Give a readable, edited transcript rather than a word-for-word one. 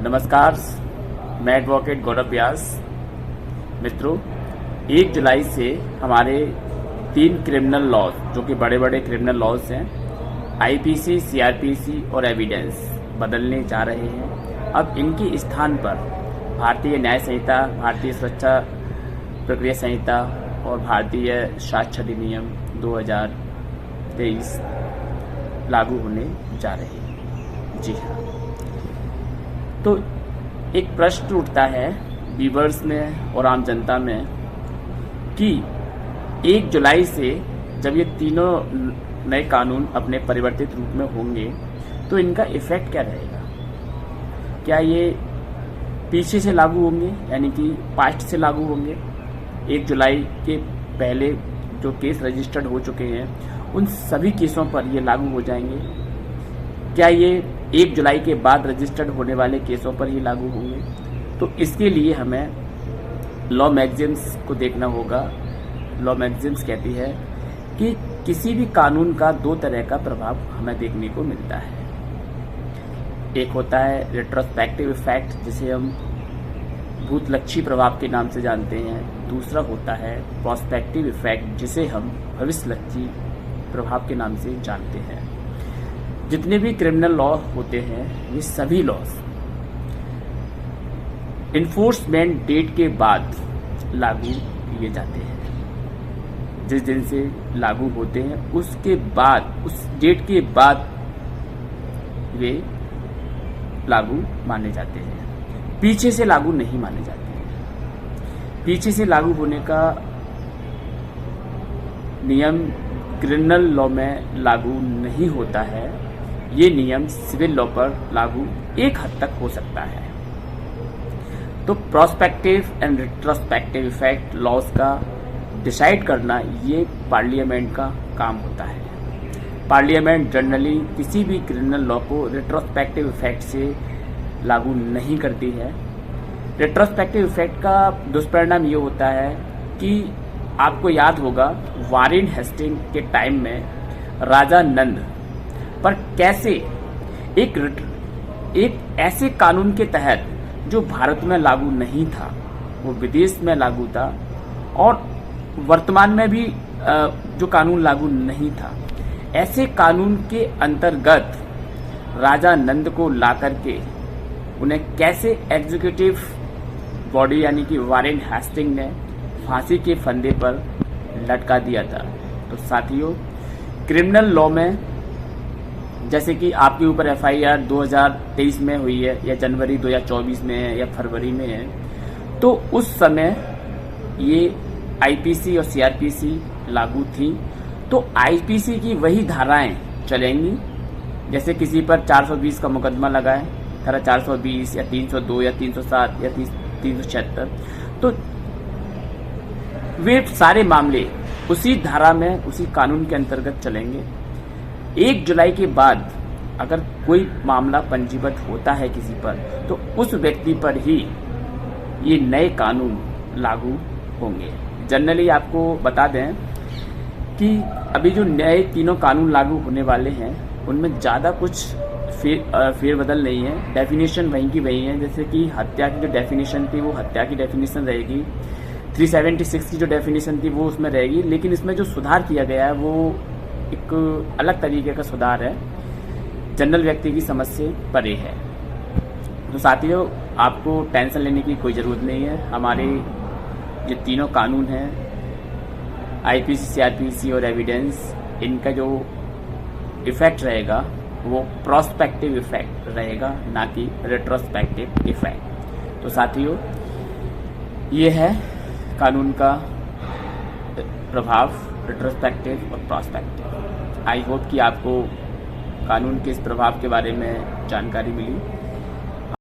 नमस्कार, मैं एडवोकेट गौरव व्यास। मित्रों, 1 जुलाई से हमारे 3 क्रिमिनल लॉज, जो कि बड़े बड़े क्रिमिनल लॉज हैं, आईपीसी, सीआरपीसी और एविडेंस, बदलने जा रहे हैं। अब इनके स्थान पर भारतीय न्याय संहिता, भारतीय सुरक्षा प्रक्रिया संहिता और भारतीय साक्ष्य अधिनियम 2023 लागू होने जा रहे हैं। जी हाँ, तो एक प्रश्न उठता है व्यूअर्स में और आम जनता में कि 1 जुलाई से जब ये तीनों नए कानून अपने परिवर्तित रूप में होंगे तो इनका इफेक्ट क्या रहेगा। क्या ये पीछे से लागू होंगे, यानी कि पास्ट से लागू होंगे। 1 जुलाई के पहले जो केस रजिस्टर्ड हो चुके हैं उन सभी केसों पर ये लागू हो जाएंगे। क्या ये 1 जुलाई के बाद रजिस्टर्ड होने वाले केसों पर ही लागू होंगे। तो इसके लिए हमें लॉ मैगजीन्स को देखना होगा। लॉ मैगजीन्स कहती है कि किसी भी कानून का 2 तरह का प्रभाव हमें देखने को मिलता है। एक होता है रेट्रोस्पेक्टिव इफेक्ट, जिसे हम भूतलक्षी प्रभाव के नाम से जानते हैं। दूसरा होता है प्रोस्पेक्टिव इफेक्ट, जिसे हम भविष्यलक्षी प्रभाव के नाम से जानते हैं। जितने भी क्रिमिनल लॉ होते हैं ये सभी लॉज इन्फोर्समेंट डेट के बाद लागू किए जाते हैं। जिस दिन से लागू होते हैं उसके बाद, उस डेट के बाद वे लागू माने जाते हैं, पीछे से लागू नहीं माने जाते हैं। पीछे से लागू होने का नियम क्रिमिनल लॉ में लागू नहीं होता है। ये नियम सिविल लॉ पर लागू एक हद तक हो सकता है। तो prospective and retrospective effect laws का डिसाइड करना ये पार्लियामेंट का काम होता है। पार्लियामेंट जनरली किसी भी क्रिमिनल लॉ को रिट्रोस्पेक्टिव इफेक्ट से लागू नहीं करती है। रिट्रोस्पेक्टिव इफेक्ट का दुष्परिणाम ये होता है कि आपको याद होगा वारेन हेस्टिंग के टाइम में राजा नंद पर कैसे एक ऐसे कानून के तहत जो भारत में लागू नहीं था, वो विदेश में लागू था, और वर्तमान में भी जो कानून लागू नहीं था, ऐसे कानून के अंतर्गत राजा नंद को ला करके उन्हें कैसे एग्जीक्यूटिव बॉडी यानी कि वारेन हेस्टिंग ने फांसी के फंदे पर लटका दिया था। तो साथियों, क्रिमिनल लॉ में जैसे कि आपके ऊपर एफआईआर 2023 में हुई है, या जनवरी 2024 में है, या फरवरी में है, तो उस समय ये आईपीसी और सीआरपीसी लागू थी। तो आईपीसी की वही धाराएं चलेंगी। जैसे किसी पर 420 का मुकदमा लगा है, धारा 420 या 302 या 307 या 376, तो वे सारे मामले उसी धारा में, उसी कानून के अंतर्गत चलेंगे। 1 जुलाई के बाद अगर कोई मामला पंजीबद्ध होता है किसी पर, तो उस व्यक्ति पर ही ये नए कानून लागू होंगे। जनरली आपको बता दें कि अभी जो नए तीनों कानून लागू होने वाले हैं उनमें ज़्यादा कुछ फेरबदल नहीं है। डेफिनेशन वहीं की वही है। जैसे कि हत्या की जो डेफिनेशन थी वो हत्या की डेफिनेशन रहेगी, 376 की जो डेफिनेशन थी वो उसमें रहेगी, लेकिन इसमें जो सुधार किया गया है वो एक अलग तरीके का सुधार है, जनरल व्यक्ति की समझ से परे है। तो साथियों, आपको टेंशन लेने की कोई ज़रूरत नहीं है। हमारे ये तीनों कानून हैं, आईपीसी, सीआरपीसी और एविडेंस, इनका जो इफेक्ट रहेगा वो प्रोस्पेक्टिव इफेक्ट रहेगा, ना कि रेट्रोस्पेक्टिव इफेक्ट। तो साथियों, ये है कानून का प्रभाव, रेट्रोस्पेक्टिव और प्रोस्पेक्टिव। आई होप कि आपको कानून के इस प्रभाव के बारे में जानकारी मिली।